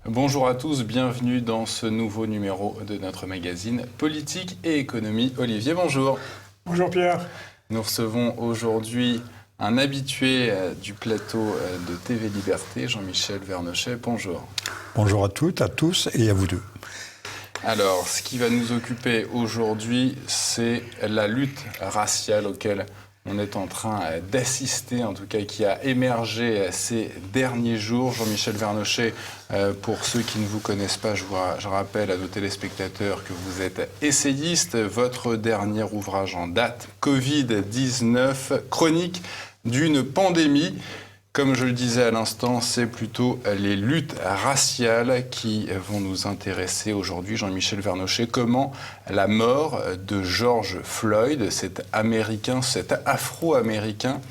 Bonjour à tous, bienvenue dans ce nouveau numéro de notre magazine Politique et Économie. Olivier, bonjour. Bonjour Pierre. Nous recevons aujourd'hui un habitué du plateau de TV Liberté, Jean-Michel Vernochet. Bonjour. Bonjour à toutes, à tous et à vous deux. Alors, ce qui va nous occuper aujourd'hui, c'est la lutte raciale auquelle on est en train d'assister, en tout cas qui a émergé ces derniers jours. Jean-Michel Vernochet, pour ceux qui ne vous connaissent pas, je rappelle à nos téléspectateurs que vous êtes essayiste. Votre dernier ouvrage en date, Covid-19, chronique d'une pandémie. Comme je le disais à l'instant, c'est plutôt les luttes raciales qui vont nous intéresser aujourd'hui. Jean-Michel Vernochet, comment la mort de George Floyd, cet Afro-Américain,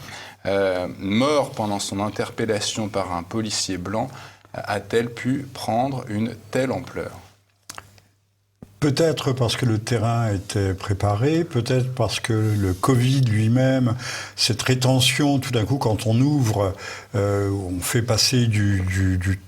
mort pendant son interpellation par un policier blanc, a-t-elle pu prendre une telle ampleur ? Peut-être parce que le terrain était préparé, peut-être parce que le Covid lui-même, cette rétention, tout d'un coup, quand on ouvre, on fait passer du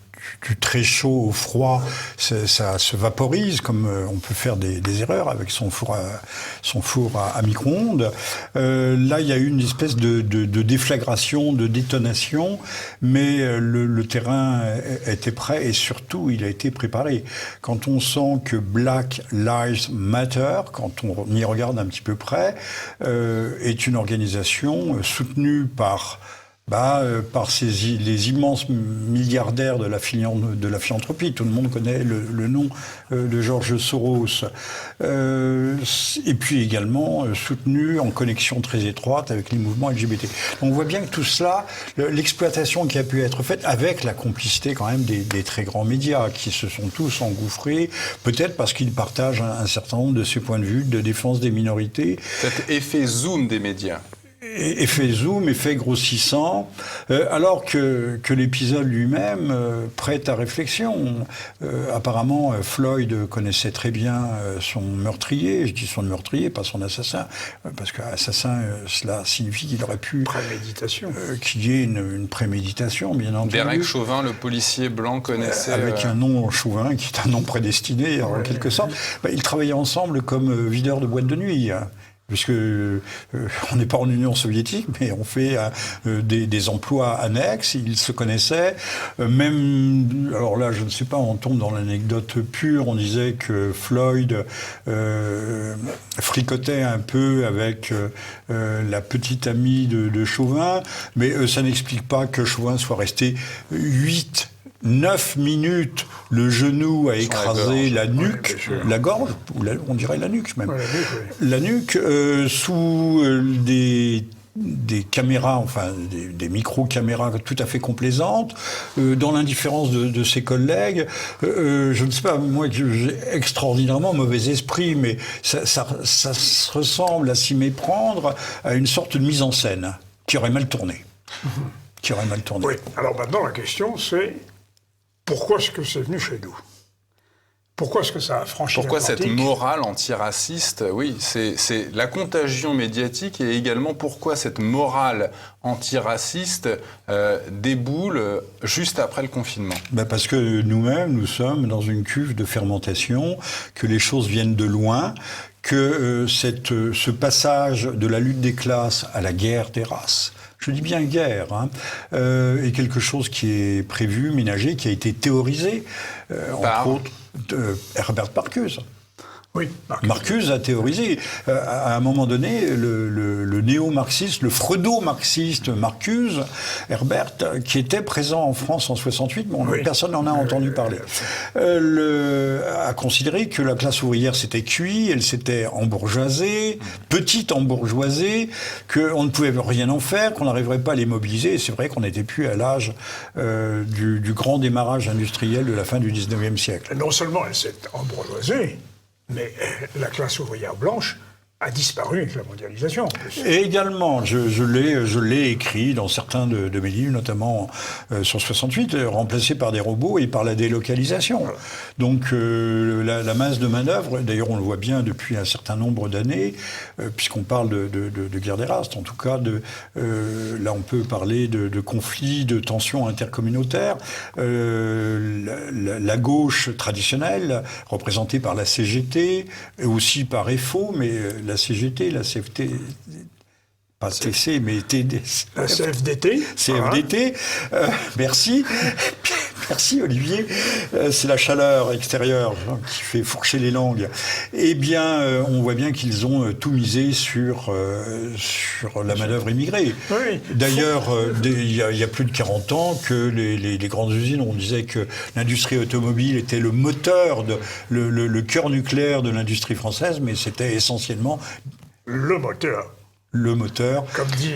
très chaud au froid, ça se vaporise, comme on peut faire des erreurs avec son four à micro-ondes. Là, il y a eu une espèce de déflagration, de détonation, mais le terrain était prêt et surtout, il a été préparé. Quand on sent que Black Lives Matter, quand on y regarde un petit peu près, est une organisation soutenue par les immenses milliardaires de la philanthropie. Tout le monde connaît le nom de George Soros. Et puis également soutenu en connexion très étroite avec les mouvements LGBT. Donc on voit bien que tout cela, l'exploitation qui a pu être faite avec la complicité quand même des très grands médias qui se sont tous engouffrés, peut-être parce qu'ils partagent un certain nombre de ces points de vue de défense des minorités. Cet effet zoom des médias. Effet zoom, effet grossissant, alors que l'épisode lui-même prête à réflexion. Apparemment, Floyd connaissait très bien son meurtrier, je dis son meurtrier, pas son assassin, parce qu'assassin, cela signifie qu'il aurait pu... Préméditation. Qu'il y ait une préméditation, bien entendu. Derek Chauvin, le policier blanc, connaissait... Avec un nom Chauvin, qui est un nom prédestiné, en quelque sorte. Ils travaillaient ensemble comme videurs de boîte de nuit. Puisque on n'est pas en Union soviétique, mais on fait des emplois annexes. Ils se connaissaient. Même, alors là, je ne sais pas, on tombe dans l'anecdote pure. On disait que Floyd fricotait un peu avec la petite amie de Chauvin, mais ça n'explique pas que Chauvin soit resté 9 minutes, le genou a écrasé la nuque, la gorge, ou on dirait la nuque même. La nuque, sous des caméras, enfin des micro-caméras tout à fait complaisantes, dans l'indifférence de ses collègues. Je ne sais pas, moi j'ai extraordinairement mauvais esprit, mais ça se ressemble à s'y méprendre à une sorte de mise en scène qui aurait mal tourné. Oui, alors maintenant la question c'est pourquoi est-ce que c'est venu chez nous ? Pourquoi est-ce que ça a franchi Pourquoi l'Atlantique ? cette morale antiraciste ? Oui, c'est la contagion médiatique et également pourquoi cette morale antiraciste déboule juste après le confinement. Parce que nous-mêmes, nous sommes dans une cuve de fermentation, que les choses viennent de loin, que ce passage de la lutte des classes à la guerre des races, je dis bien guerre, est quelque chose qui est prévu, ménagé, qui a été théorisé, entre autres, Herbert Marcuse. Oui, Marcuse a théorisé. À un moment donné, le néo-marxiste, le freudo-marxiste Marcuse, Herbert, qui était présent en France en 68, mais personne n'en a entendu parler, a considéré que la classe ouvrière s'était cuite, elle s'était embourgeoisée, petite embourgeoisée, qu'on ne pouvait rien en faire, qu'on n'arriverait pas à les mobiliser. Et c'est vrai qu'on n'était plus à l'âge du grand démarrage industriel de la fin du 19e siècle. Non seulement elle s'est embourgeoisée, mais la classe ouvrière blanche a disparu avec la mondialisation. En plus. Et également, je l'ai écrit dans certains de mes livres, notamment sur 68, remplacé par des robots et par la délocalisation. Voilà. Donc la masse de manœuvre, d'ailleurs on le voit bien depuis un certain nombre d'années, puisqu'on parle de guerre des races, en tout cas, là on peut parler de conflits, de tensions intercommunautaires. La gauche traditionnelle, représentée par la CGT, et aussi par FO, mais la CGT, la CFT, pas TC, mais TD. La CFDT. CFDT, merci. Merci Olivier. C'est la chaleur extérieure qui fait fourcher les langues. Eh bien, on voit bien qu'ils ont tout misé sur la manœuvre immigrée. Oui. D'ailleurs, il y a plus de 40 ans que les grandes usines, on disait que l'industrie automobile était le moteur, le cœur nucléaire de l'industrie française, mais c'était essentiellement... Le moteur. Le moteur. Comme dit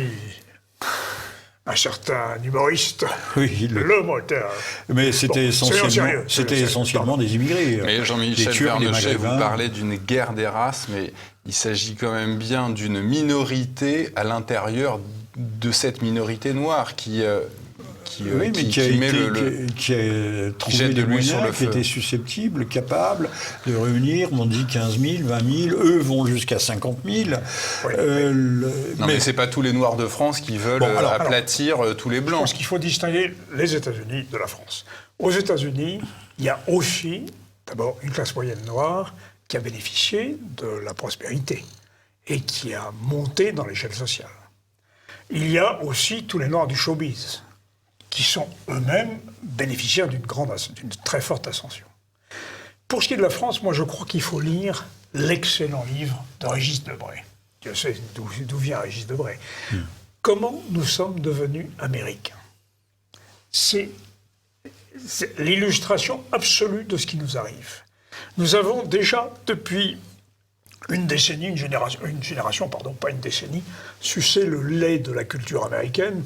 un certain humoriste, oui, le moteur. Mais c'était essentiellement des immigrés. Mais Jean-Michel Vernochet, vous parlez d'une guerre des races, mais il s'agit quand même bien d'une minorité à l'intérieur de cette minorité noire qui a trouvé des moyens, qui était susceptible, capable de réunir, on dit 15 000, 20 000, eux vont jusqu'à 50 000. Oui. Mais c'est pas tous les Noirs de France qui veulent aplatir tous les Blancs. Je pense qu'il faut distinguer les États-Unis de la France. Aux États-Unis, il y a aussi, d'abord, une classe moyenne noire qui a bénéficié de la prospérité et qui a monté dans l'échelle sociale. Il y a aussi tous les Noirs du showbiz, qui sont eux-mêmes bénéficiaires d'une très forte ascension. Pour ce qui est de la France, moi je crois qu'il faut lire l'excellent livre de Régis Debray. Dieu sait d'où vient Régis Debray. Comment nous sommes devenus américains. C'est l'illustration absolue de ce qui nous arrive. Nous avons déjà, depuis une génération, pas une décennie, sucé le lait de la culture américaine.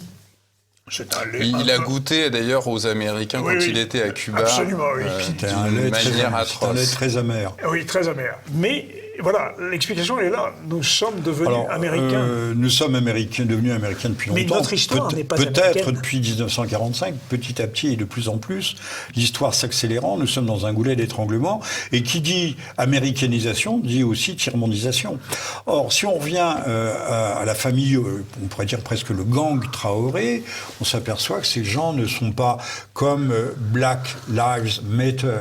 Il a goûté d'ailleurs aux Américains quand il était à Cuba. Absolument, oui. C'était un lait très amer. Oui, très amer. Mais voilà, l'explication est là. Nous sommes devenus américains. Nous sommes devenus américains depuis longtemps. Mais notre histoire n'est pas américaine. Peut-être depuis 1945, petit à petit et de plus en plus, l'histoire s'accélérant, nous sommes dans un goulet d'étranglement. Et qui dit américanisation dit aussi tiers-mondisation. Or, si on revient à la famille, on pourrait dire presque le gang Traoré, on s'aperçoit que ces gens ne sont pas comme Black Lives Matter,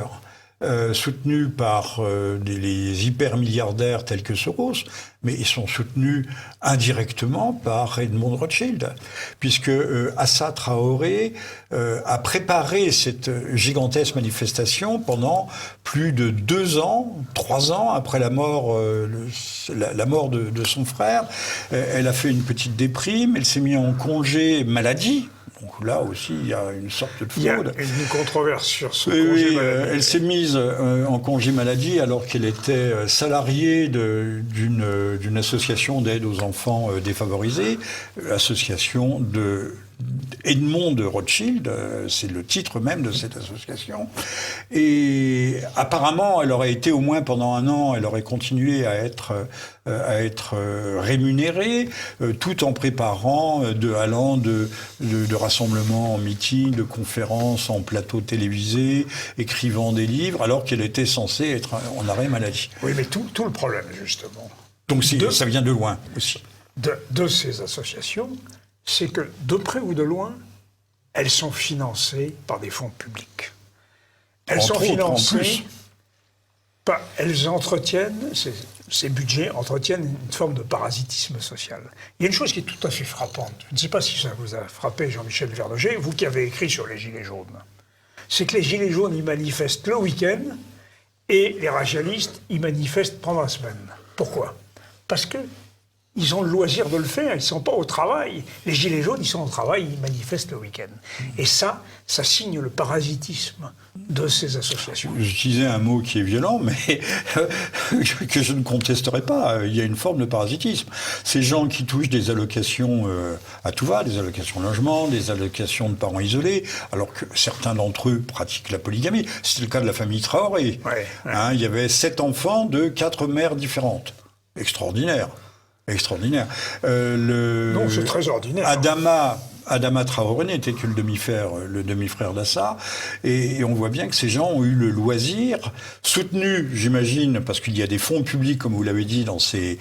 soutenus par les hyper-milliardaires tels que Soros, mais ils sont soutenus indirectement par Edmond Rothschild, puisque Assa Traoré a préparé cette gigantesque manifestation pendant plus de 2 ans, 3 ans après la mort de son frère. Elle a fait une petite déprime, elle s'est mise en congé maladie. Donc là aussi, il y a une sorte de fraude. Il y a une controverse sur ce congé maladie. Elle s'est mise en congé maladie alors qu'elle était salariée d'une association d'aide aux enfants défavorisés, association de Edmond de Rothschild, c'est le titre même de cette association. Et apparemment, elle aurait été au moins pendant 1 an, elle aurait continué à être rémunérée, tout en préparant allant de rassemblements en meeting, de conférences en plateau télévisé, écrivant des livres, alors qu'elle était censée être en arrêt maladie. Oui, mais tout le problème, justement. Donc ça vient de loin aussi. De ces associations, c'est que, de près ou de loin, elles sont financées par des fonds publics. Elles sont financées elles entretiennent, ces budgets entretiennent une forme de parasitisme social. Il y a une chose qui est tout à fait frappante. Je ne sais pas si ça vous a frappé, Jean-Michel Vernochet, vous qui avez écrit sur les Gilets jaunes. C'est que les Gilets jaunes, ils manifestent le week-end et les racialistes, ils manifestent pendant la semaine. Pourquoi ? Parce que ils ont le loisir de le faire, ils ne sont pas au travail. Les Gilets jaunes, ils sont au travail, ils manifestent le week-end. Et ça signe le parasitisme de ces associations. J'utilisais un mot qui est violent, mais que je ne contesterai pas. Il y a une forme de parasitisme. Ces gens qui touchent des allocations à tout va, des allocations logement, des allocations de parents isolés, alors que certains d'entre eux pratiquent la polygamie. C'était le cas de la famille Traoré. Ouais. Il y avait 7 enfants de 4 mères différentes. extraordinaire. Extraordinaire. Non, c'est très ordinaire. Adama Traoré n'était que le demi-frère d'Assa, et on voit bien que ces gens ont eu le loisir, soutenu, j'imagine, parce qu'il y a des fonds publics, comme vous l'avez dit, dans ces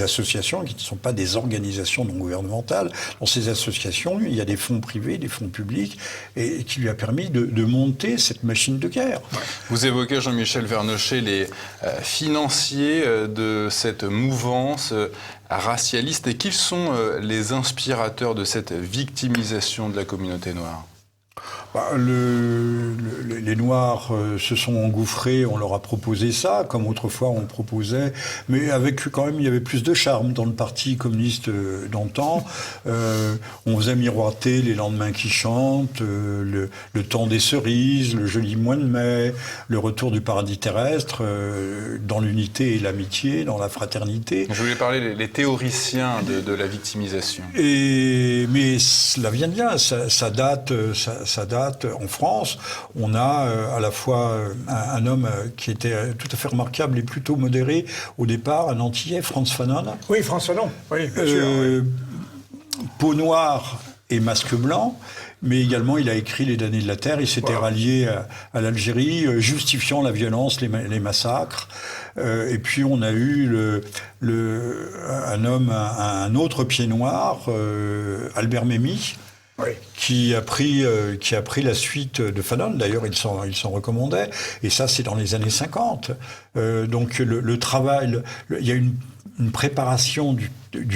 associations, qui ne sont pas des organisations non gouvernementales. Dans ces associations, il y a des fonds privés, des fonds publics, et qui lui a permis de monter cette machine de guerre. Vous évoquez, Jean-Michel Vernochet, les financiers de cette mouvance racialiste, et qui sont les inspirateurs de cette victimisation de la communauté noire? Les Noirs se sont engouffrés, on leur a proposé ça, comme autrefois on proposait, mais avec quand même, il y avait plus de charme dans le parti communiste d'antan. On faisait miroiter les lendemains qui chantent, le temps des cerises, le joli mois de mai, le retour du paradis terrestre, dans l'unité et l'amitié, dans la fraternité. Je voulais parler des théoriciens de la victimisation. Mais cela vient de là, ça date en France. On a à la fois un homme qui était tout à fait remarquable et plutôt modéré au départ, un Antillais, Frantz Fanon. Oui, Frantz Fanon, oui, bien sûr. Peau noire et masque blanc, mais également il a écrit Les damnés de la terre, il s'était rallié à l'Algérie, justifiant la violence, les massacres. Et puis on a eu un autre pied noir, Albert Memmi, qui a pris la suite de Fanon. D'ailleurs, il s'en recommandait. Et ça, c'est dans les années 50. Donc le travail, il y a une préparation du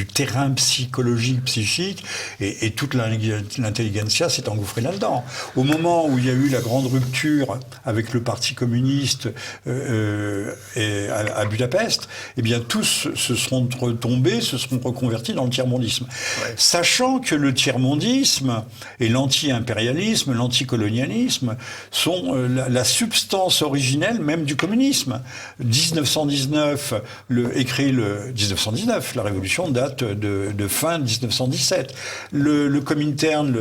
terrain psychologique, psychique, et toute l'intelligentsia s'est engouffrée là-dedans. Au moment où il y a eu la grande rupture avec le Parti communiste à Budapest, eh bien tous se seront retombés, se seront reconvertis dans le tiers-mondisme. Ouais. Sachant que le tiers-mondisme et l'anti-impérialisme, l'anticolonialisme sont la substance originelle même du communisme. 1919, 1919, la révolution date de fin 1917. Le Comintern,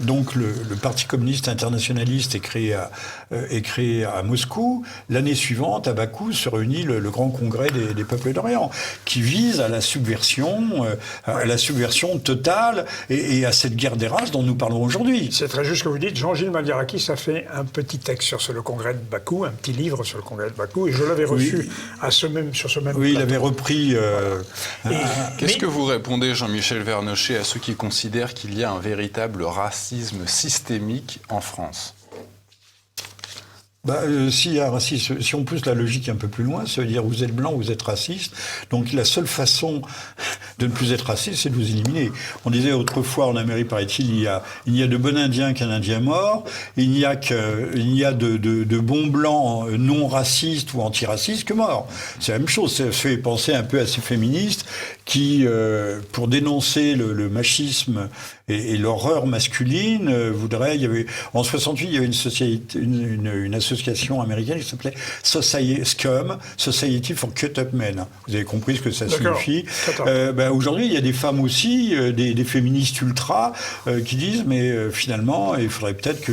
donc le Parti communiste internationaliste est créé à Moscou. L'année suivante, à Bakou, se réunit le Grand Congrès des peuples d'Orient, qui vise à la subversion totale et à cette guerre des races dont nous parlons aujourd'hui. C'est très juste ce que vous dites. Jean-Gilles Malgarakis a fait un petit texte sur le Congrès de Bakou, un petit livre sur le Congrès de Bakou, et je l'avais reçu sur ce même Oui, plateau. Il avait repris... Qu'est-ce que vous répondez, Jean-Michel Vernochet, à ceux qui considèrent qu'il y a un véritable racisme systémique en France? S'il y a un racisme, si on pousse la logique un peu plus loin, ça veut dire vous êtes blanc, vous êtes raciste. Donc la seule façon de ne plus être raciste, c'est de vous éliminer. On disait autrefois en Amérique, paraît-il, il n'y a de bon Indien qu'un Indien mort. Il n'y a de bons blancs non racistes ou antiracistes que morts. C'est la même chose. Ça fait penser un peu à ces féministes qui, pour dénoncer le machisme et l'horreur masculine, en 68, il y avait une association américaine qui s'appelait Society for Cut Up Men. Vous avez compris ce que ça signifie. Aujourd'hui, il y a des femmes aussi, des féministes ultra, qui disent, mais finalement, il faudrait peut-être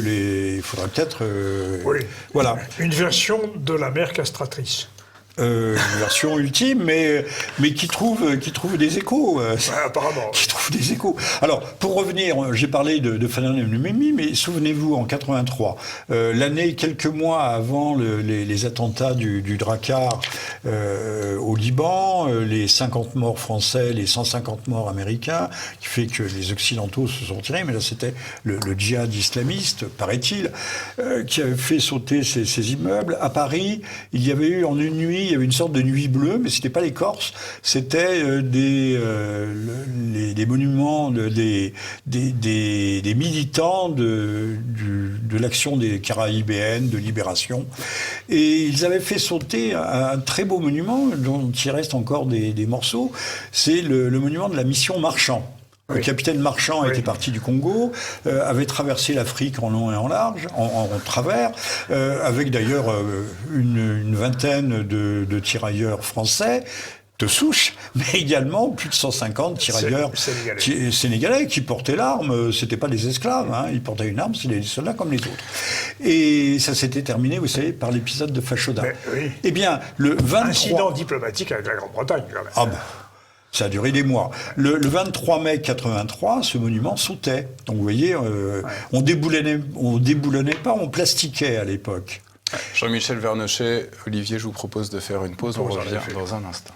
voilà. Une version de la mère castratrice. Une version ultime, mais qui trouve des échos. Apparemment. Qui trouve des échos. Alors, pour revenir, j'ai parlé de Fanon et de Memmi, mais souvenez-vous, en 83, l'année, quelques mois avant les attentats du Drakkar au Liban, les 50 morts français, les 150 morts américains, qui fait que les Occidentaux se sont tirés, mais là c'était le djihad islamiste, paraît-il, qui avait fait sauter ces immeubles. À Paris, il y avait eu en une nuit, il y avait une sorte de nuit bleue, mais c'était pas les Corses, c'était des monuments des militants de l'action des Caraïbéennes, de libération. Et ils avaient fait sauter un très beau monument, dont il reste encore des morceaux, c'est le monument de la mission Marchand. Le capitaine Marchand était parti du Congo, avait traversé l'Afrique en long et en large, en travers, avec d'ailleurs une vingtaine de tirailleurs français. de souche, mais également plus de 150 tirailleurs sénégalais qui portaient l'arme. C'était pas des esclaves, hein. Ils portaient une arme, c'était des soldats comme les autres. Et ça s'était terminé, vous savez, par l'épisode de Fashoda. Oui. Eh bien, le 23... Incident diplomatique avec la Grande-Bretagne, quand même. Ah ben, ça a duré des mois. Le 23 mai 83, ce monument sautait. Donc vous voyez, on déboulonnait pas, on plastiquait à l'époque. Jean-Michel Vernochet, Olivier, je vous propose de faire une pause. On revient dans un instant.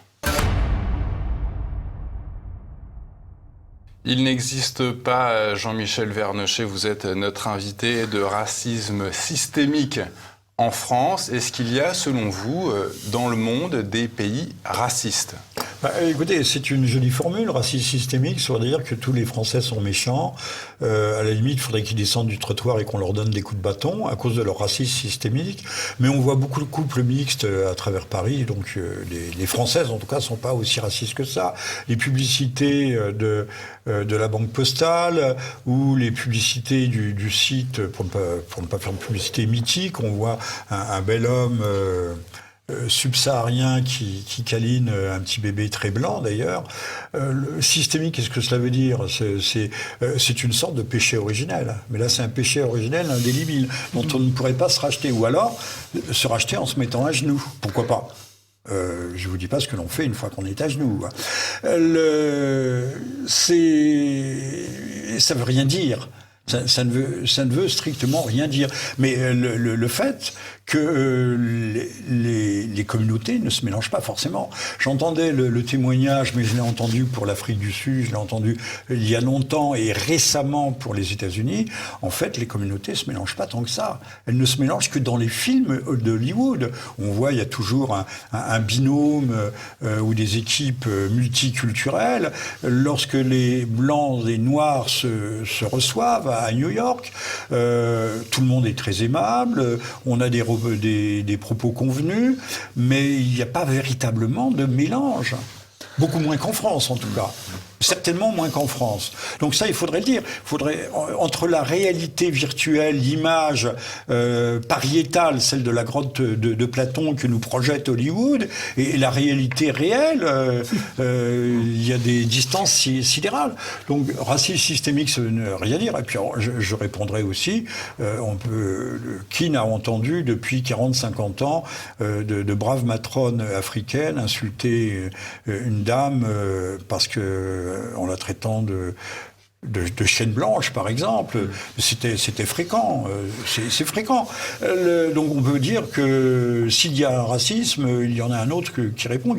Il n'existe pas, Jean-Michel Vernochet, vous êtes notre invité, de racisme systémique en France. Est-ce qu'il y a, selon vous, dans le monde, des pays racistes ? Écoutez, c'est une jolie formule, racisme systémique, ça veut dire que tous les Français sont méchants. À la limite, il faudrait qu'ils descendent du trottoir et qu'on leur donne des coups de bâton à cause de leur racisme systémique. Mais on voit beaucoup de couples mixtes à travers Paris, donc les Françaises, en tout cas, ne sont pas aussi racistes que ça. Les publicités de la Banque Postale ou les publicités du site, pour ne pas faire de publicité mythique, on voit un bel homme... subsaharien qui câline un petit bébé très blanc d'ailleurs. Le systémique, qu'est-ce que cela veut dire ? C'est une sorte de péché originel. Mais là, c'est un péché originel indélébile dont on ne pourrait pas se racheter. Ou alors, se racheter en se mettant à genoux. Pourquoi pas ? Je ne vous dis pas ce que l'on fait une fois qu'on est à genoux. Ça ne veut rien dire. Ça ne veut strictement rien dire. Mais le fait que les communautés ne se mélangent pas forcément. J'entendais le témoignage, mais je l'ai entendu pour l'Afrique du Sud, je l'ai entendu il y a longtemps et récemment pour les États-Unis. En fait, les communautés ne se mélangent pas tant que ça. Elles ne se mélangent que dans les films d'Hollywood. On voit, il y a toujours un binôme ou des équipes multiculturelles. Lorsque les Blancs et Noirs se reçoivent à New York, tout le monde est très aimable, on a des propos convenus, mais il n'y a pas véritablement de mélange. Beaucoup moins qu'en France, en tout cas. Certainement moins qu'en France. Donc ça, il faudrait le dire. Entre la réalité virtuelle, l'image pariétale, celle de la grotte de Platon que nous projette Hollywood, et la réalité réelle, il y a des distances sidérales. Donc racisme systémique, ça ne veut rien dire. Et puis je répondrai aussi, qui n'a entendu depuis 40-50 ans de braves matrones africaines insulter une dame parce que en la traitant de chaîne blanche, par exemple, c'était fréquent. C'est fréquent. Donc on peut dire que s'il y a un racisme, il y en a un autre qui répond,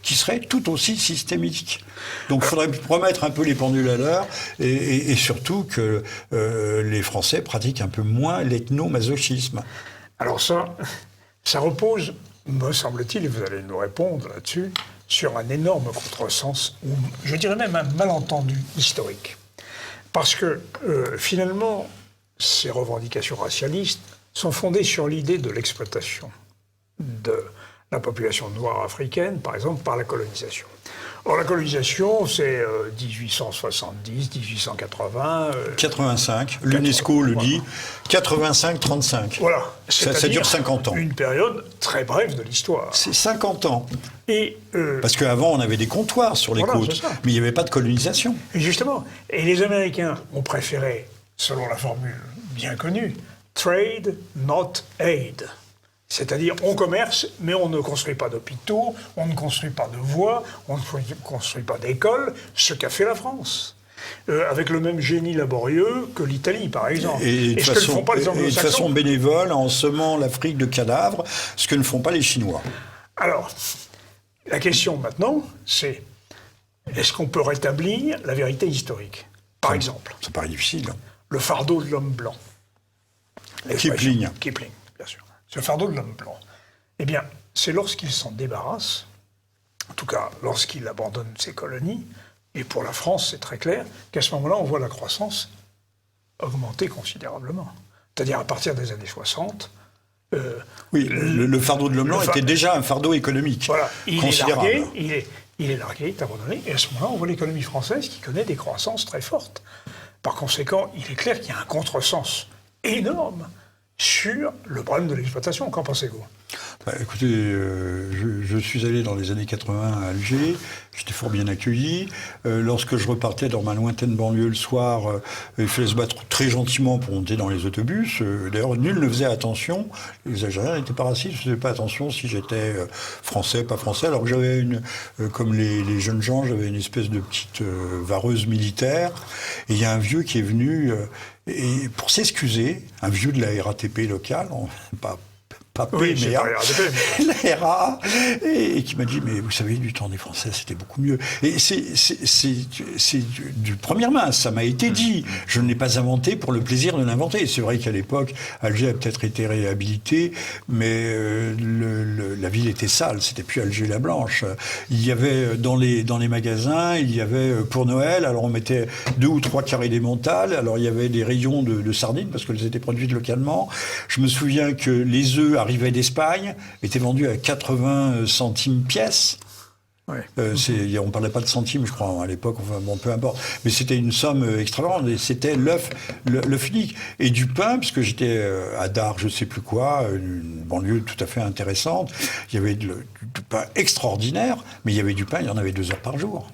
qui serait tout aussi systémique. Donc il faudrait remettre un peu les pendules à l'heure et surtout que les Français pratiquent un peu moins l'ethno-masochisme. Alors ça repose, me semble-t-il, et vous allez nous répondre là-dessus, sur un énorme contresens, ou je dirais même un malentendu historique. Parce que, finalement, ces revendications racialistes sont fondées sur l'idée de l'exploitation de la population noire africaine, par exemple, par la colonisation. Or, la colonisation, c'est 1870, 1880... 85, l'UNESCO le dit, 85-35. Voilà. Ça dure 50 ans. Une période très brève de l'histoire. C'est 50 ans. Et parce qu'avant, on avait des comptoirs sur les côtes, mais il n'y avait pas de colonisation. Et justement. Et les Américains ont préféré, selon la formule bien connue, « trade, not aid ». C'est-à-dire, on commerce, mais on ne construit pas d'hôpitaux, on ne construit pas de voies, on ne construit pas d'écoles, ce qu'a fait la France. Avec le même génie laborieux que l'Italie, par exemple. Et de façon bénévole, en semant l'Afrique de cadavres, ce que ne font pas les Chinois. Alors, la question maintenant, c'est est-ce qu'on peut rétablir la vérité historique ? Par exemple. Ça paraît difficile. Le fardeau de l'homme blanc. Kipling, bien sûr. Ce fardeau de l'homme blanc. Eh bien, c'est lorsqu'il s'en débarrasse, en tout cas lorsqu'il abandonne ses colonies, et pour la France, c'est très clair, qu'à ce moment-là, on voit la croissance augmenter considérablement. C'est-à-dire à partir des années 60... oui, le fardeau de l'homme blanc était déjà un fardeau économique considérable. Il est largué, il est abandonné, et à ce moment-là, on voit l'économie française qui connaît des croissances très fortes. Par conséquent, il est clair qu'il y a un contresens énorme sur le problème de l'exploitation. Qu'en pensez-vous ? Écoutez, je suis allé dans les années 80 à Alger, j'étais fort bien accueilli. Lorsque je repartais dans ma lointaine banlieue le soir, il fallait se battre très gentiment pour monter dans les autobus. D'ailleurs, nul ne faisait attention, les Algériens n'étaient pas racistes, ne faisaient pas attention si j'étais français, pas français, alors que j'avais comme les jeunes gens, j'avais une espèce de petite vareuse militaire, et il y a un vieux qui est venu, et pour s'excuser, un vieux de la RATP locale, pas Oui, mais la la RA, et qui m'a dit, mais vous savez, du temps des Français, c'était beaucoup mieux. Et c'est du première main, ça m'a été dit. Je ne l'ai pas inventé pour le plaisir de l'inventer. C'est vrai qu'à l'époque, Alger a peut-être été réhabilité, mais la ville était sale, c'était plus Alger la Blanche. Il y avait dans les magasins, il y avait pour Noël, alors on mettait 2 ou 3 carrés d'émental, alors il y avait des rayons de sardines, parce qu'elles étaient produites localement. Je me souviens que les œufs arrivait d'Espagne, était vendu à 80 centimes pièce. Ouais. On ne parlait pas de centimes, je crois, à l'époque, enfin, bon, peu importe. Mais c'était une somme extravagante, et c'était l'œuf unique. Et du pain, puisque j'étais à Dar, je ne sais plus quoi, une banlieue tout à fait intéressante, il y avait du pain extraordinaire, mais il y avait du pain, il y en avait 2 heures par jour.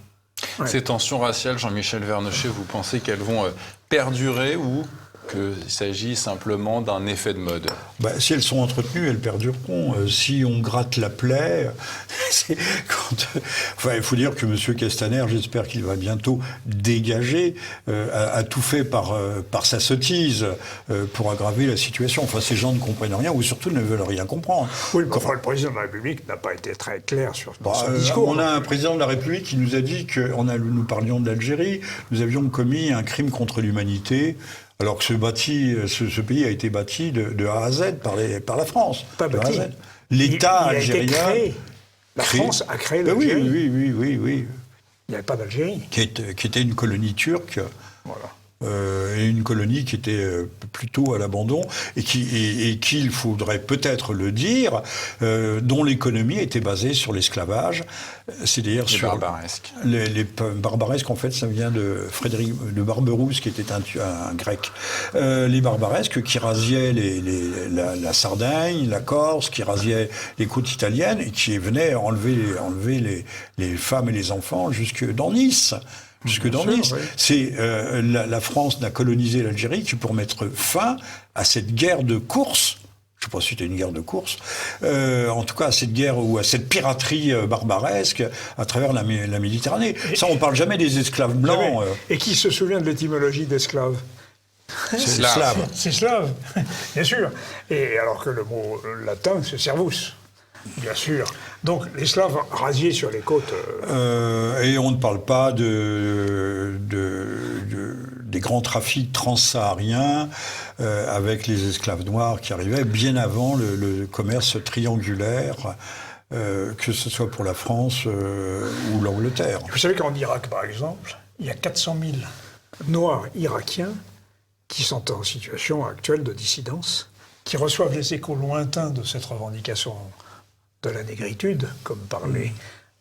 Ouais. Ces tensions raciales, Jean-Michel Vernochet, vous pensez qu'elles vont perdurer ou qu'il s'agit simplement d'un effet de mode? Si elles sont entretenues, elles perdureront. Si on gratte la plaie, il faut dire que M. Castaner, j'espère qu'il va bientôt dégager, a tout fait par sa sottise pour aggraver la situation. Enfin, ces gens ne comprennent rien ou surtout ne veulent rien comprendre. Oui, mais le président de la République n'a pas été très clair sur son discours. On a un président de la République qui nous a dit que, nous parlions de l'Algérie, nous avions commis un crime contre l'humanité. Alors que ce pays a été bâti de A à Z par la France. Pas bâti. L'État algérien. A été créé. La France a créé l'Algérie. Oui. Il n'y avait pas d'Algérie. Qui était une colonie turque. Voilà. Et une colonie qui était plutôt à l'abandon et qui, il faudrait peut-être le dire, dont l'économie était basée sur l'esclavage, c'est-à-dire sur barbaresques. Les barbaresques. En fait, ça vient de Frédéric de Barberousse, qui était un grec. Les barbaresques qui rasiaient la Sardaigne, la Corse, qui rasiaient les côtes italiennes et qui venaient enlever les femmes et les enfants jusque dans Nice. Jusque dans Nice. Oui. La France n'a colonisé l'Algérie que pour mettre fin à cette guerre de course. Je ne sais pas si c'était une guerre de course. En tout cas, à cette guerre ou à cette piraterie barbaresque à travers la Méditerranée. Ça, on ne parle jamais des esclaves blancs. Et qui se souvient de l'étymologie d'esclave? C'est slave. C'est slave, bien sûr. Et alors que le mot latin, c'est servus. Bien sûr. Donc, les Slaves rasiés sur les côtes... Et on ne parle pas des grands trafics transsahariens avec les esclaves noirs qui arrivaient bien avant le commerce triangulaire, que ce soit pour la France ou l'Angleterre. Vous savez qu'en Irak, par exemple, il y a 400 000 Noirs irakiens qui sont en situation actuelle de dissidence, qui reçoivent les échos lointains de cette revendication de la négritude, comme parlait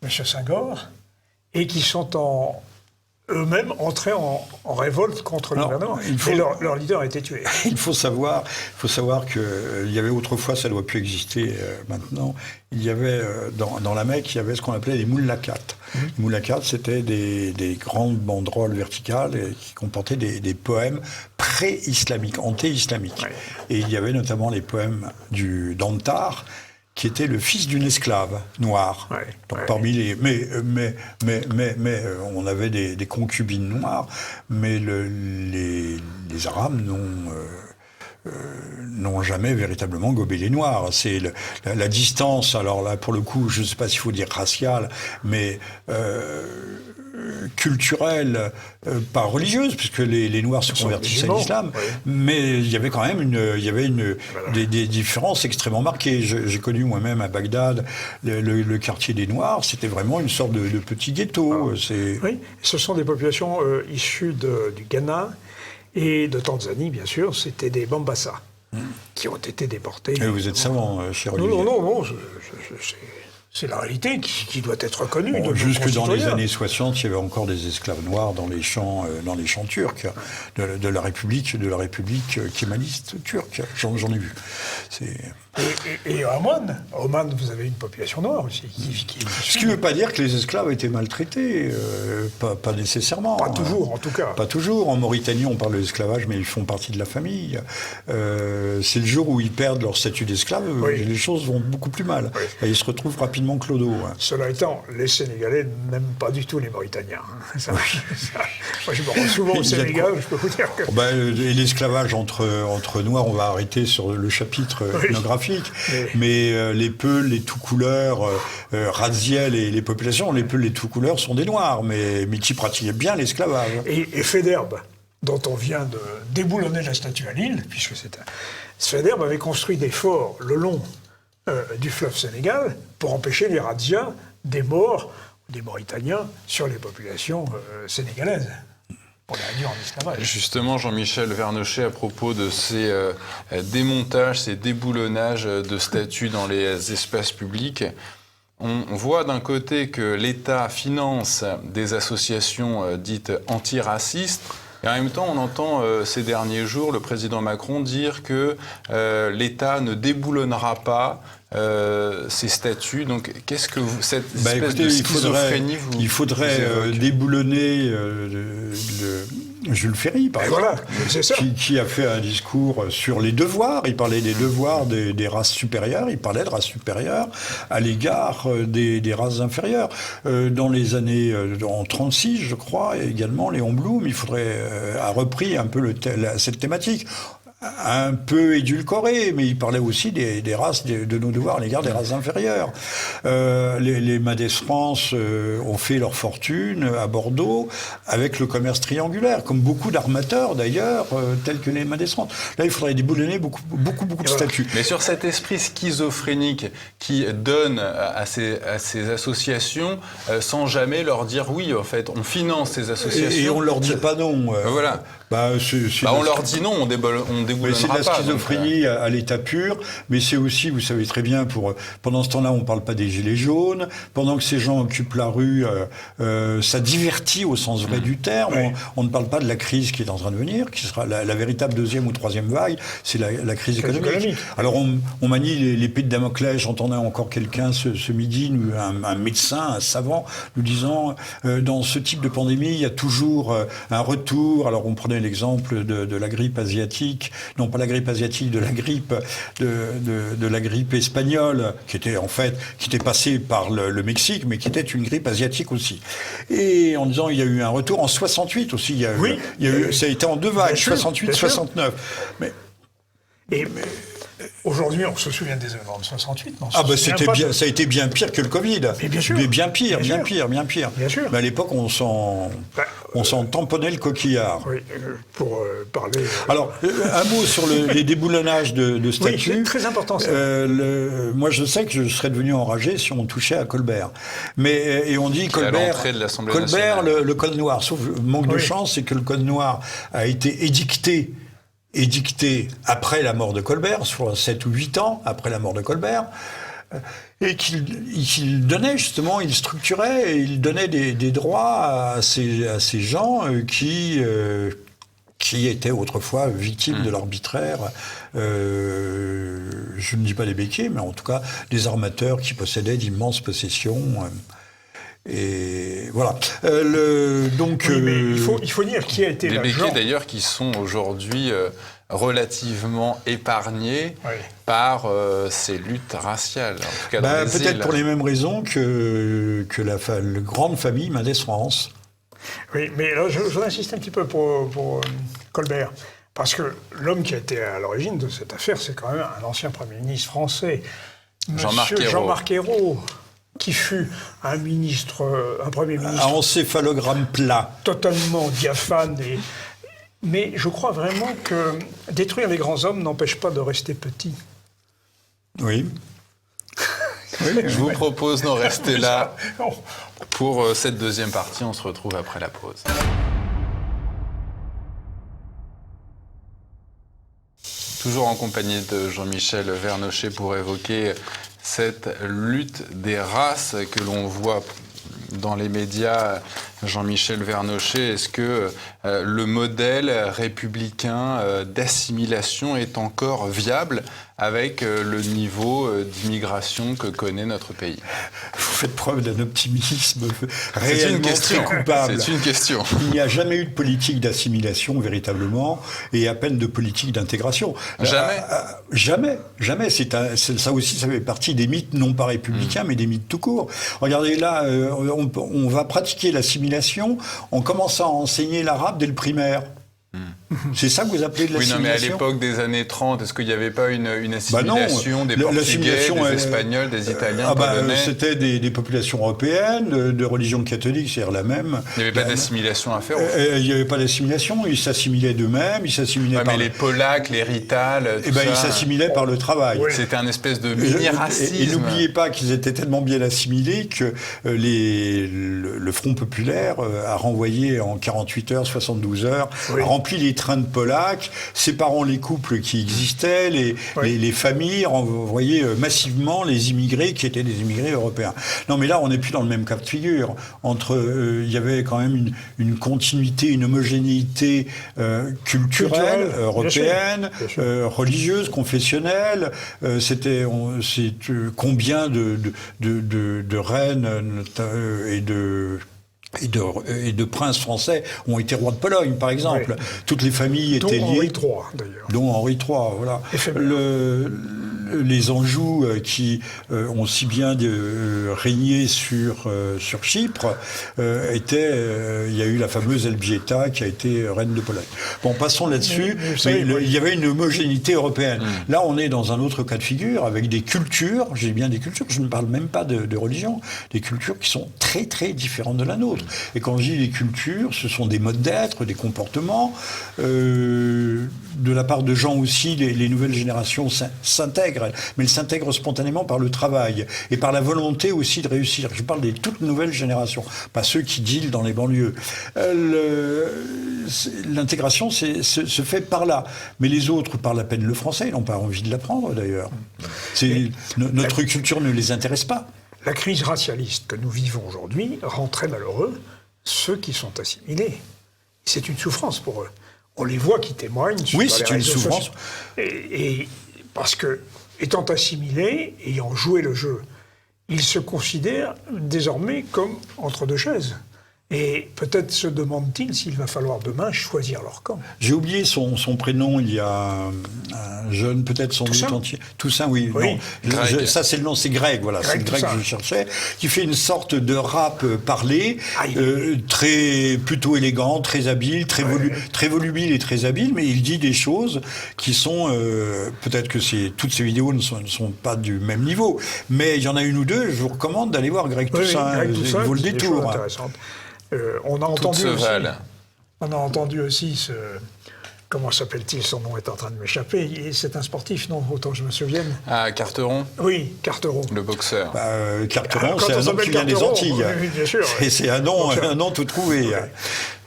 M. Senghor, et qui sont eux-mêmes entrés en révolte contre le gouvernement. Et leur leader a été tué. Il faut savoir qu'il y avait autrefois, ça ne doit plus exister maintenant, il y avait dans la Mecque, il y avait ce qu'on appelait les moulakat. Les moulakat, c'était des grandes banderoles verticales qui comportaient des poèmes pré-islamiques, anté-islamiques. Ouais. Et il y avait notamment les poèmes d'Antar, qui était le fils d'une esclave noire. Ouais, donc parmi les, mais on avait des concubines noires, mais les Arabes n'ont jamais véritablement gobé les Noirs. C'est la distance. Alors là, pour le coup, je ne sais pas s'il faut dire raciale, mais culturelle, pas religieuse, puisque les Noirs se convertissaient à l'islam, oui. Mais il y avait quand même des différences extrêmement marquées. J'ai connu moi-même à Bagdad le quartier des Noirs, c'était vraiment une sorte de petit ghetto. Oui, ce sont des populations issues du Ghana et de Tanzanie, bien sûr, c'était des Bambassa qui ont été déportés. Et vous êtes savant, cher Olivier. Non, c'est la réalité qui doit être reconnue. Jusque dans les années 60, il y avait encore des esclaves noirs dans les champs turcs de la République kémaliste turque. J'en ai vu. Et Oman, vous avez une population noire aussi. Ce qui ne veut pas dire que les esclaves étaient maltraités, pas nécessairement. Pas toujours, en tout cas. Pas toujours. En Mauritanie, on parle de l'esclavage, mais ils font partie de la famille. C'est le jour où ils perdent leur statut d'esclave, les choses vont beaucoup plus mal. Oui. Et ils se retrouvent rapidement clodo. Cela étant, les Sénégalais n'aiment pas du tout les Mauritaniens. Moi, je me rends souvent au Sénégal, je peux vous dire que... Et l'esclavage entre Noirs, on va arrêter sur le chapitre ethnographique, mais les Peuls, les tout couleurs, Raziel et les populations, les Peuls, les tout couleurs sont des Noirs, mais qui pratiquaient bien l'esclavage. Et Faidherbe, dont on vient de déboulonner la statue à Lille, puisque Faidherbe avait construit des forts le long du fleuve Sénégal pour empêcher les razzias des Maures, des Mauritaniens, sur les populations sénégalaises. Pour les réduire en esclavage. Justement, Jean-Michel Vernochet, à propos de ces démontages, ces déboulonnages de statues dans les espaces publics, on voit d'un côté que l'État finance des associations dites antiracistes, et en même temps, on entend ces derniers jours le président Macron dire que l'État ne déboulonnera pas ces statues. Donc, qu'est-ce que cette espèce de schizophrénie il faudrait déboulonner Jules Ferry, par exemple, c'est ça. Qui a fait un discours sur les devoirs. Il parlait des devoirs des races supérieures. Il parlait de races supérieures à l'égard des races inférieures. Dans les années en 36, je crois, également, Léon Blum, a repris un peu cette thématique. Un peu édulcoré, mais il parlait aussi des races, de nos devoirs à l'égard des races inférieures. Les Madès France ont fait leur fortune à Bordeaux avec le commerce triangulaire, comme beaucoup d'armateurs d'ailleurs, tels que les Madès France. Là, il faudrait déboulonner beaucoup de statuts. Mais sur cet esprit schizophrénique qui donne à ces associations sans jamais leur dire oui, en fait, on finance ces associations. Et on leur dit pas non. Voilà. On leur dit non, on déboulonnera pas. C'est de la schizophrénie à l'état pur, mais c'est aussi, vous savez très bien, pendant ce temps-là, on ne parle pas des gilets jaunes, pendant que ces gens occupent la rue, ça divertit au sens vrai du terme, on ne parle pas de la crise qui est en train de venir, qui sera la véritable deuxième ou troisième vague, c'est la crise économique. Alors on manie l'épée de Damoclès, j'entendais encore quelqu'un ce midi, un médecin, un savant, nous disant, dans ce type de pandémie, il y a toujours un retour, alors on prenait l'exemple de la grippe asiatique, non pas la grippe asiatique, de la grippe de la grippe espagnole, qui était passée par le Mexique, mais qui était une grippe asiatique aussi. Et en disant, il y a eu un retour en 68 aussi, ça a été en deux vagues, 68, 69. Aujourd'hui, on se souvient des événements de 68. Ça a été bien pire que le Covid. Mais bien sûr. Mais bien pire. Bien sûr. Mais à l'époque, on s'en tamponnait le coquillard. Oui, pour parler... Alors, un mot sur les déboulonnages de statues. Oui, c'est très important ça. Moi, je sais que je serais devenu enragé si on touchait à Colbert. Et on dit Colbert, le code noir. Sauf manque de chance, c'est que le code noir a été édicté après la mort de Colbert, soit 7 ou 8 ans après la mort de Colbert, et qu'il donnait justement, il structurait, et il donnait des droits à ces gens qui étaient autrefois victimes de l'arbitraire, je ne dis pas des béquiers, mais en tout cas des armateurs qui possédaient d'immenses possessions. Et voilà. Mais il faut dire qui a été des l'agent. béquiers d'ailleurs qui sont aujourd'hui relativement épargnés par ces luttes raciales. En tout cas, peut-être pour les mêmes raisons que la grande famille Madès France. Oui, mais là, je voudrais insister un petit peu pour Colbert. Parce que l'homme qui a été à l'origine de cette affaire, c'est quand même un ancien Premier ministre français, Jean-Marc Ayrault, qui fut un Premier ministre... À encéphalogramme plat. Totalement diaphane. Mais je crois vraiment que détruire les grands hommes n'empêche pas de rester petit. Oui. Je vous propose d'en rester là pour cette deuxième partie. On se retrouve après la pause. Toujours en compagnie de Jean-Michel Vernochet pour évoquer cette lutte des races que l'on voit dans les médias Jean-Michel Vernochet, est-ce que le modèle républicain d'assimilation est encore viable avec le niveau d'immigration que connaît notre pays? Vous faites preuve d'un optimisme réellement très coupable. C'est une question. Il n'y a jamais eu de politique d'assimilation véritablement et à peine de politique d'intégration. Jamais. Jamais. Ça aussi, ça fait partie des mythes non pas républicains, mais des mythes tout court. Regardez là, on va pratiquer l'assimilation en commençant à enseigner l'arabe dès le primaire. C'est ça que vous appelez de l'assimilation? Oui, non, mais à l'époque des années 30, est-ce qu'il n'y avait pas une assimilation des Portugais, des Espagnols, des Italiens, Polonais? C'était des populations européennes, de religion catholique, c'est-à-dire la même. Il n'y avait pas d'assimilation à faire? Il n'y avait pas d'assimilation, ils s'assimilaient d'eux-mêmes, ils s'assimilaient mais les Polacs, les Ritals, tout ça... ils s'assimilaient par le travail. Oui. C'était un espèce de mini-racisme. Et n'oubliez pas qu'ils étaient tellement bien assimilés que le Front populaire a renvoyé en 48 heures, 72 heures, a rempli les trains de Polacs, séparant les couples qui existaient, les familles, renvoyaient massivement les immigrés qui étaient des immigrés européens. Non, mais là, on n'est plus dans le même cas de figure. Il y avait quand même une continuité, une homogénéité culturelle, européenne, bien sûr. Religieuse, confessionnelle. Combien de reines et de princes français ont été rois de Pologne, par exemple. Oui. Toutes les familles étaient liées. Dont Henri III, d'ailleurs. Dont Henri III, voilà. Les Anjou qui ont si bien régné sur Chypre, il y a eu la fameuse Elżbieta qui a été reine de Pologne. Bon, passons là-dessus. Il y avait une homogénéité européenne. Là, on est dans un autre cas de figure, avec des cultures, j'ai bien des cultures, je ne parle même pas de religion, des cultures qui sont très, très différentes de la nôtre. Et quand je dis les cultures, ce sont des modes d'être, des comportements. De la part de gens aussi, les nouvelles générations s'intègrent, mais elles s'intègrent spontanément par le travail et par la volonté aussi de réussir. Je parle des toutes nouvelles générations, pas ceux qui dealent dans les banlieues. L'intégration se fait par là, mais les autres parlent à peine le français, ils n'ont pas envie de l'apprendre d'ailleurs. Notre culture ne les intéresse pas. La crise racialiste que nous vivons aujourd'hui rend très malheureux ceux qui sont assimilés. C'est une souffrance pour eux. On les voit qui témoignent sur les réseaux sociaux. Oui, c'est une souffrance. Et parce que, étant assimilés, ayant joué le jeu, ils se considèrent désormais comme entre deux chaises. Et peut-être se demandent-ils s'il va falloir demain choisir leur camp. J'ai oublié son prénom, il y a un jeune, peut-être son nom entier. Toussaint, oui. Non, ça, c'est le nom, c'est Greg, voilà. C'est Greg que je cherchais, qui fait une sorte de rap parlé, plutôt élégant, très habile, très volubile et très habile, mais il dit des choses qui sont... peut-être que toutes ces vidéos ne sont pas du même niveau, mais il y en a une ou deux, je vous recommande d'aller voir Greg Toussaint. Greg Toussaint, il vaut le détour. On a entendu aussi comment s'appelle-t-il? Son nom est en train de m'échapper. C'est un sportif, non? Autant que je me souvienne. Ah, Carteron? Oui, Carteron. Le boxeur. Carteron, c'est un nom qui vient des Antilles. Oui, bien sûr. C'est un nom tout trouvé. Oui.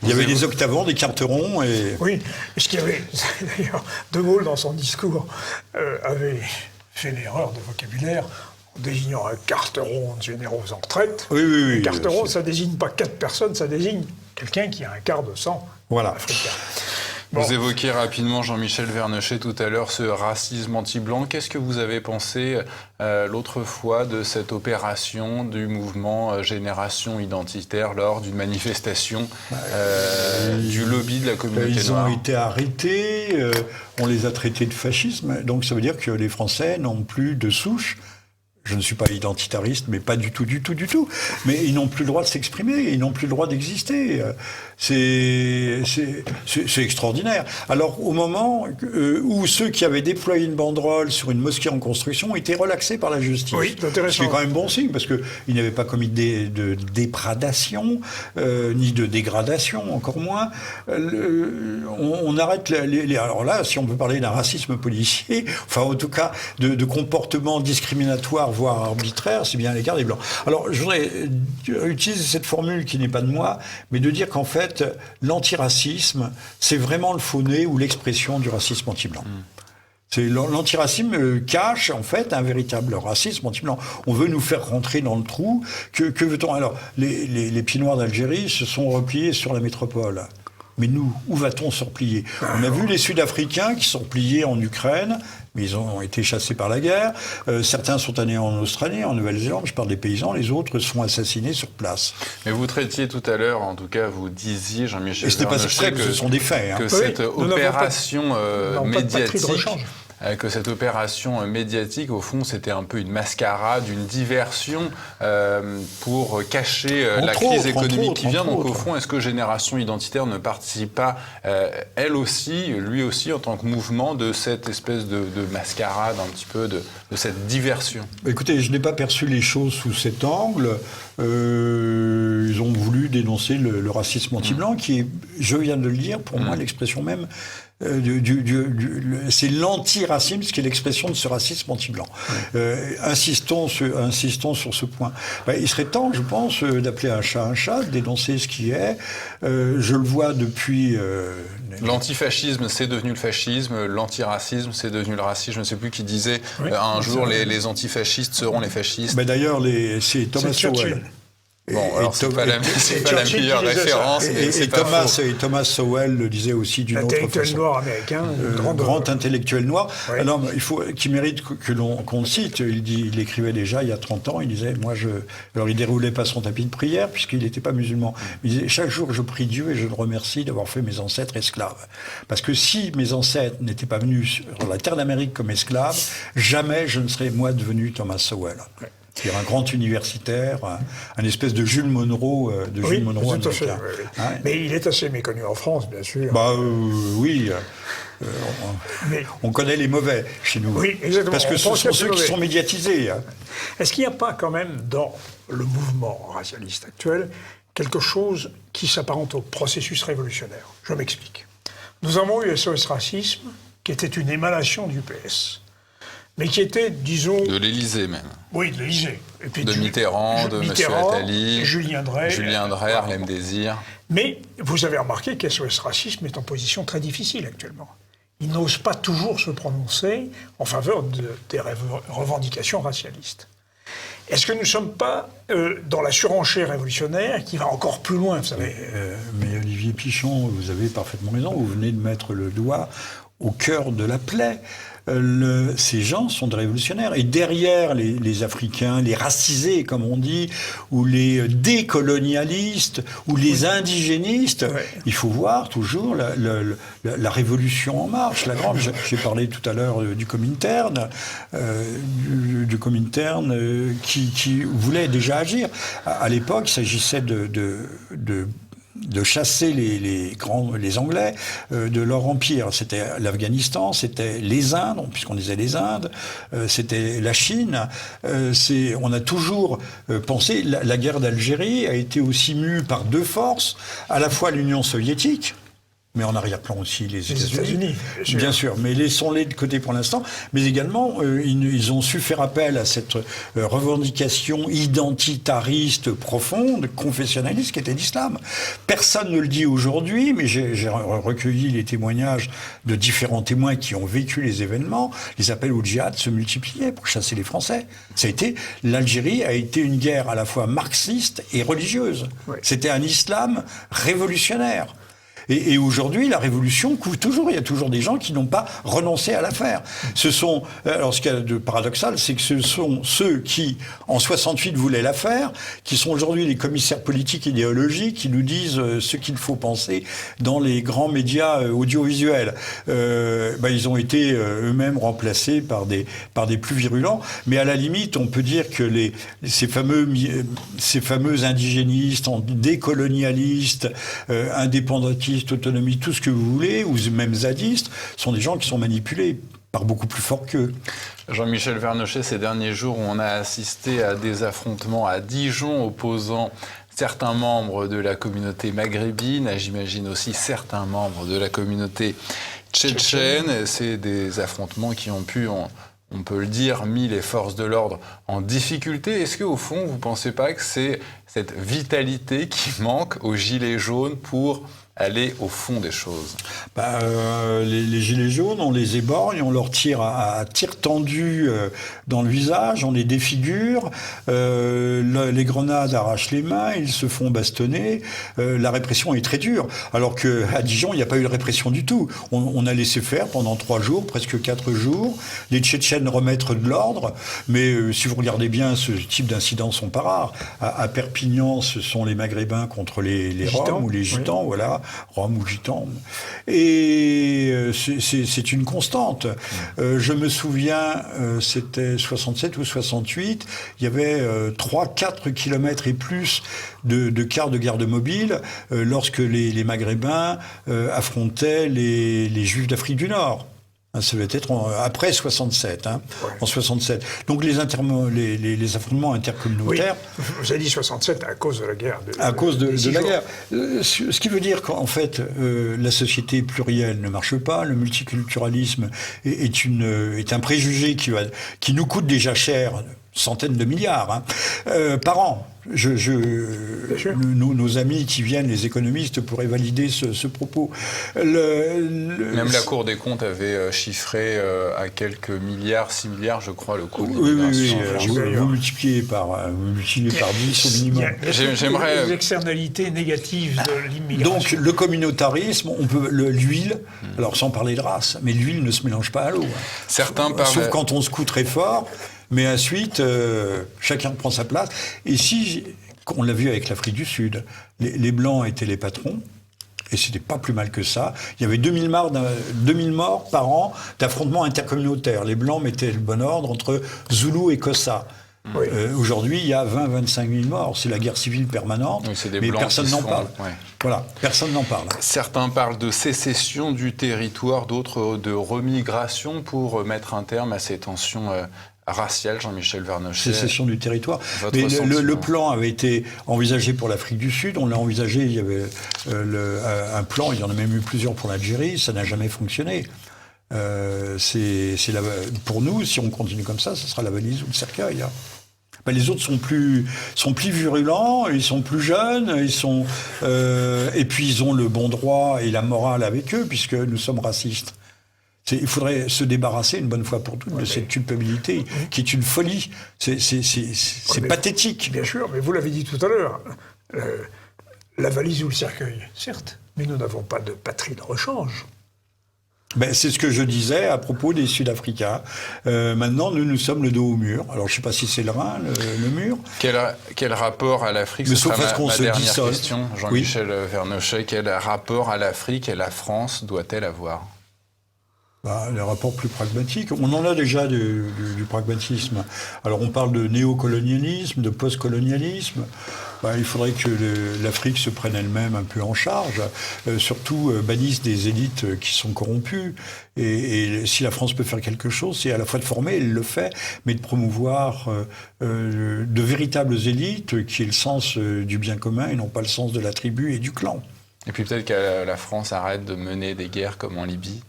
Il y avait des octavons, des Carterons et... Oui, ce qu'il y avait... D'ailleurs, De Gaulle, dans son discours, avait fait l'erreur de vocabulaire en désignant un carteron de généraux en retraite. Oui. Un carteron, ça désigne pas 4 personnes, ça désigne quelqu'un qui a un quart de sang africain. Bon. Vous évoquiez rapidement, Jean-Michel Vernochet, tout à l'heure, ce racisme anti-blanc. Qu'est-ce que vous avez pensé l'autre fois de cette opération du mouvement Génération Identitaire lors d'une manifestation du lobby de la communauté noire? Ils ont été arrêtés, on les a traités de fascisme, donc ça veut dire que les Français n'ont plus de souche. Je ne suis pas identitariste, mais pas du tout. Mais ils n'ont plus le droit de s'exprimer, ils n'ont plus le droit d'exister. C'est extraordinaire. Alors, au moment où ceux qui avaient déployé une banderole sur une mosquée en construction ont été relaxés par la justice. Oui, c'est intéressant. C'est quand même bon signe, parce qu'ils n'avaient pas commis de dépradation, ni de dégradation, encore moins. On arrête alors là, si on peut parler d'un racisme policier, enfin, en tout cas, de comportement discriminatoire, voire arbitraire, c'est bien à l'égard des Blancs. Alors, je voudrais utiliser cette formule qui n'est pas de moi, mais de dire qu'en fait, l'antiracisme, c'est vraiment le faux-nez ou l'expression du racisme anti-blanc. L'antiracisme cache en fait un véritable racisme anti-blanc. On veut nous faire rentrer dans le trou. Que veut-on? Alors, les pieds noirs d'Algérie se sont repliés sur la métropole. Mais nous, où va-t-on se replier? On a vu les Sud-Africains qui sont repliés en Ukraine, mais ils ont été chassés par la guerre. Certains sont allés en Australie, en Nouvelle-Zélande, je parle des paysans, les autres sont assassinés sur place. Mais vous traitiez tout à l'heure, en tout cas, vous disiez, Jean-Michel Et ce n'est pas secret, ce sont des faits. Que cette opération médiatique... que cette opération médiatique, au fond, c'était un peu une mascarade, une diversion pour cacher la crise économique qui vient. Donc, au fond, est-ce que Génération Identitaire ne participe pas, elle aussi, lui aussi, en tant que mouvement, de cette espèce de mascarade, un petit peu, de cette diversion? Écoutez, je n'ai pas perçu les choses sous cet angle. Ils ont voulu dénoncer le racisme anti-blanc, qui est, je viens de le dire, pour moi, l'expression même... c'est l'antiracisme, ce qui est l'expression de ce racisme anti-blanc. Insistons sur ce point. Il serait temps, je pense, d'appeler un chat, de dénoncer ce qui est. Je le vois depuis... L'antifascisme, c'est devenu le fascisme. L'antiracisme, c'est devenu le racisme. Je ne sais plus qui disait un jour les antifascistes seront les fascistes. D'ailleurs, c'est Thomas Sowell. Bon, alors c'est pas la meilleure référence. Et Thomas Sowell le disait aussi d'une autre façon. Intellectuel noir américain. Grand intellectuel noir. Oui. Alors, qui mérite qu'on le cite. Il écrivait déjà il y a 30 ans, il disait, alors il déroulait pas son tapis de prière, puisqu'il n'était pas musulman. Il disait, chaque jour je prie Dieu et je le remercie d'avoir fait mes ancêtres esclaves. Parce que si mes ancêtres n'étaient pas venus sur la terre d'Amérique comme esclaves, jamais je ne serais, moi, devenu Thomas Sowell. Oui. C'est un grand universitaire, un espèce de Jules Monroe, tout à fait, oui. Hein? Mais il est assez méconnu en France, bien sûr. Oui. On connaît les mauvais chez nous. Oui, exactement. Parce que ce sont ceux qui sont médiatisés. Hein. Est-ce qu'il n'y a pas quand même dans le mouvement racialiste actuel quelque chose qui s'apparente au processus révolutionnaire? Je m'explique. Nous avons eu SOS Racisme, qui était une émanation du PS. Mais qui était, disons... De l'Élysée, même. Oui, de l'Élysée. Et puis de Mitterrand, de M. Attali, Julien Drey, Harlem Désir. Mais vous avez remarqué qu'SOS Racisme est en position très difficile actuellement. Il n'ose pas toujours se prononcer en faveur des revendications racialistes. Est-ce que nous ne sommes pas dans la surenchère révolutionnaire qui va encore plus loin, vous savez Mais Olivier Pichon, vous avez parfaitement raison, vous venez de mettre le doigt au cœur de la plaie. Ces gens sont des révolutionnaires. Et derrière les Africains, les racisés, comme on dit, ou les décolonialistes, ou les indigénistes, il faut voir toujours la révolution en marche, la grande. J'ai parlé tout à l'heure du Comintern, qui voulait déjà agir. À l'époque, il s'agissait de chasser les Anglais de leur empire. C'était l'Afghanistan, c'était les Indes, puisqu'on disait les Indes, c'était la Chine. On a toujours pensé, la guerre d'Algérie a été aussi mue par deux forces, à la fois l'Union soviétique, mais en arrière-plan aussi les États-Unis. Bien sûr, mais laissons-les de côté pour l'instant. Mais également, ils ont su faire appel à cette revendication identitariste profonde, confessionnaliste, qui était l'islam. Personne ne le dit aujourd'hui, mais j'ai recueilli les témoignages de différents témoins qui ont vécu les événements. Les appels au djihad se multipliaient pour chasser les Français. L'Algérie a été une guerre à la fois marxiste et religieuse. Oui. C'était un islam révolutionnaire. Et aujourd'hui, la révolution couvre toujours. Il y a toujours des gens qui n'ont pas renoncé à la faire. Alors, ce qu'il y a de paradoxal, c'est que ce sont ceux qui, en 68, voulaient la faire, qui sont aujourd'hui les commissaires politiques idéologiques, qui nous disent ce qu'il faut penser dans les grands médias audiovisuels. Ils ont été eux-mêmes remplacés par des plus virulents. Mais à la limite, on peut dire que ces fameux indigénistes, décolonialistes, indépendantistes, autonomie, tout ce que vous voulez, ou même zadistes, sont des gens qui sont manipulés par beaucoup plus fort qu'eux. Jean-Michel Vernochet, ces derniers jours, on a assisté à des affrontements à Dijon opposant certains membres de la communauté maghrébine, j'imagine aussi certains membres de la communauté tchétchène. C'est des affrontements qui ont pu, on peut le dire, mis les forces de l'ordre en difficulté. Est-ce qu'au fond, vous ne pensez pas que c'est cette vitalité qui manque aux Gilets jaunes pour aller au fond des choses? Les gilets jaunes, on les éborgne, on leur tire à tir tendu dans le visage, on les défigure, les grenades arrachent les mains, ils se font bastonner, la répression est très dure. Alors qu'à Dijon, il n'y a pas eu de répression du tout. On a laissé faire pendant 3 jours, presque 4 jours, les Tchétchènes remettre de l'ordre, mais si vous regardez bien, ce type d'incidents sont pas rares. À Perpignan, ce sont les Maghrébins contre les Roms ou les Gitans, voilà. Rome ou Gitan. Et c'est une constante. Je me souviens, c'était 67 ou 68, il y avait 3-4 kilomètres et plus de cars de garde mobile lorsque les Maghrébins affrontaient les Juifs d'Afrique du Nord. Ça devait être après 67, en 67. Donc les affrontements intercommunautaires... Oui, vous avez dit 67 à cause de la guerre. À cause de la guerre. Ce qui veut dire qu'en fait, la société plurielle ne marche pas, le multiculturalisme est un préjugé qui nous coûte déjà cher, centaines de milliards par an. Nos amis qui viennent, les économistes, pourraient valider ce propos. Même la Cour des comptes avait chiffré à quelques milliards, 6 milliards, je crois, le coût de l'immigration. Vous multipliez par 10 au minimum. J'aimerais les externalités négatives de l'immigration. Donc le communautarisme, l'huile, alors sans parler de race, mais l'huile ne se mélange pas à l'eau. Certains parlent... Sauf quand on secoue très fort. Mais ensuite, chacun prend sa place. Et on l'a vu avec l'Afrique du Sud, les Blancs étaient les patrons, et c'était pas plus mal que ça. Il y avait 2000 morts par an d'affrontements intercommunautaires. Les Blancs mettaient le bon ordre entre Zoulou et Kossa. Oui. Aujourd'hui, il y a 20-25 000 morts. C'est la guerre civile permanente, mais personne n'en parle. Ouais. Voilà, personne n'en parle. Certains parlent de sécession du territoire, d'autres de remigration pour mettre un terme à ces tensions raciales. Jean-Michel Vernochet. Sécession du territoire. Mais le plan avait été envisagé pour l'Afrique du Sud. On l'a envisagé, il y avait un plan, il y en a même eu plusieurs pour l'Algérie, ça n'a jamais fonctionné. Pour nous, si on continue comme ça, ce sera la valise ou le cercueil. Les autres sont plus virulents, ils sont plus jeunes, et puis ils ont le bon droit et la morale avec eux, puisque nous sommes racistes. Il faudrait se débarrasser une bonne fois pour toutes de cette culpabilité, qui est une folie. C'est pathétique. Bien sûr, mais vous l'avez dit tout à l'heure, la valise ou le cercueil, certes, mais nous n'avons pas de patrie de rechange. C'est ce que je disais à propos des Sud-Africains. Maintenant, nous sommes le dos au mur. Alors, je ne sais pas si c'est le Rhin, le mur. Quel rapport à l'Afrique? Mais sauf à ce qu'on se dissole. Question, Jean-Michel Vernochet, quel rapport à l'Afrique et la France doit-elle avoir? Les rapports plus pragmatiques. On en a déjà du pragmatisme. Alors, on parle de néocolonialisme, de postcolonialisme. Il faudrait que l'Afrique se prenne elle-même un peu en charge, surtout bannisse des élites qui sont corrompues. Et si la France peut faire quelque chose, c'est à la fois de former, elle le fait, mais de promouvoir de véritables élites qui aient le sens du bien commun et non pas le sens de la tribu et du clan. Et puis peut-être que la France arrête de mener des guerres comme en Libye.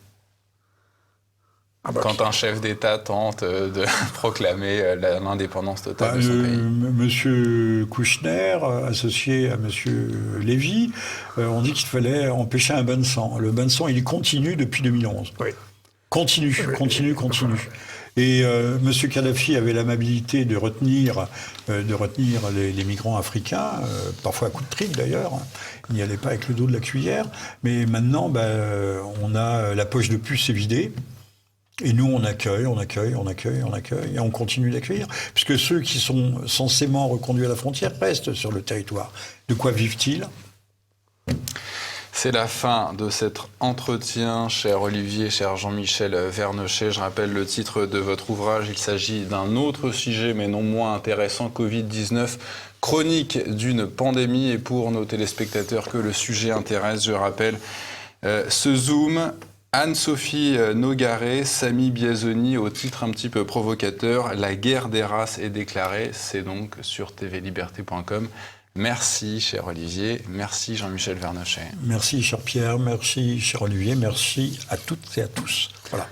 Quand un chef d'État tente de proclamer l'indépendance totale de son pays. Monsieur Kouchner, associé à monsieur Lévy, on dit qu'il fallait empêcher un bain de sang. Le bain de sang, il continue depuis 2011. Oui. Continue. Et monsieur Kadhafi avait l'amabilité de retenir les migrants africains, parfois à coups de trique d'ailleurs. Il n'y allait pas avec le dos de la cuillère. Mais maintenant, on a la poche de puce est vidée. Et nous, on accueille, et on continue d'accueillir, puisque ceux qui sont censément reconduits à la frontière restent sur le territoire. De quoi vivent-ils ? C'est la fin de cet entretien, cher Olivier, cher Jean-Michel Vernochet. Je rappelle le titre de votre ouvrage. Il s'agit d'un autre sujet, mais non moins intéressant, Covid-19, chronique d'une pandémie. Et pour nos téléspectateurs que le sujet intéresse, je rappelle ce Zoom. Anne-Sophie Nogaret, Samy Biazoni, au titre un petit peu provocateur, la guerre des races est déclarée. C'est donc sur tvliberté.com. Merci, cher Olivier. Merci, Jean-Michel Vernochet. Merci, cher Pierre. Merci, cher Olivier. Merci à toutes et à tous. Voilà.